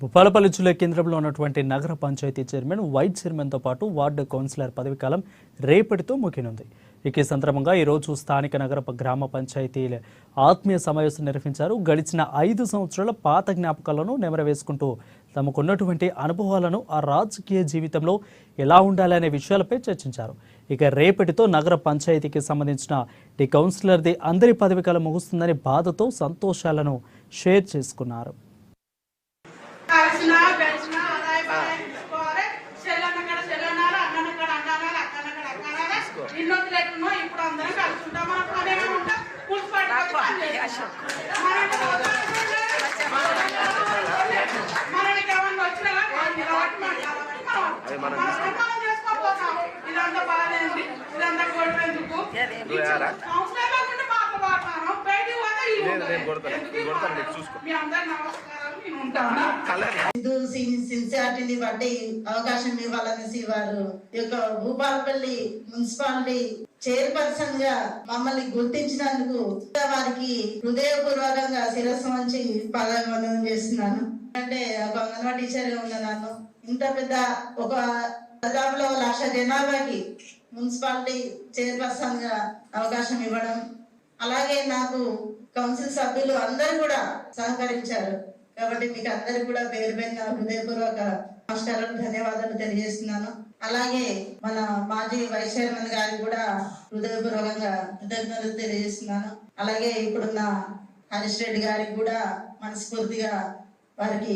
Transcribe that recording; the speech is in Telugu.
భూపాలపల్లి జిల్లా కేంద్రంలో ఉన్నటువంటి నగర పంచాయతీ చైర్మన్ వైస్ చైర్మన్తో పాటు వార్డు కౌన్సిలర్ పదవీకాలం రేపటితో ముగినుంది. ఈ సందర్భంగా ఈరోజు స్థానిక నగర గ్రామ పంచాయతీల ఆత్మీయ సమావేశం నిర్వహించారు. గడిచిన 5 సంవత్సరాల పాత జ్ఞాపకాలను నెమరవేసుకుంటూ తమకున్నటువంటి అనుభవాలను ఆ రాజకీయ జీవితంలో ఎలా ఉండాలనే విషయాలపై చర్చించారు. రేపటితో నగర పంచాయతీకి సంబంధించిన ఈ కౌన్సిలర్ది అందరి పదవీకాలం ముగుస్తుందని బాధతో సంతోషాలను షేర్ చేసుకున్నారు. సిన్సియారిటీని బట్టి అవకాశం ఇవ్వాలనేసి వారు ఈ యొక్క భూపాలపల్లి మున్సిపాలిటీ చైర్పర్సన్ గా మమ్మల్ని గుర్తించినందుకు వారికి హృదయపూర్వకంగా శిరస్సు వంచి పాదాభివందనం చేస్తున్నాను. అంటే ఒక అంగన్వాడీ టీచర్ ఉన్నాను. ఇంత పెద్ద ఒక దాదాపులో 1,00,000 జనాభాకి మున్సిపాలిటీ చైర్పర్సన్ గా అవకాశం ఇవ్వడం, అలాగే నాకు కౌన్సిల్ సభ్యులు అందరూ కూడా సహకరించారు. కాబట్టి మీకు అందరికి కూడా పేరు పేరున హృదయపూర్వక నమస్కారాలు, ధన్యవాదాలు తెలియజేస్తున్నాను. అలాగే మన మాజీ వైస్ చైర్మన్ గారికి కూడా హృదయపూర్వకంగా కృతజ్ఞతలు తెలియజేస్తున్నాను. అలాగే ఇప్పుడున్న హరీష్ రెడ్డి గారికి కూడా మనస్ఫూర్తిగా వారికి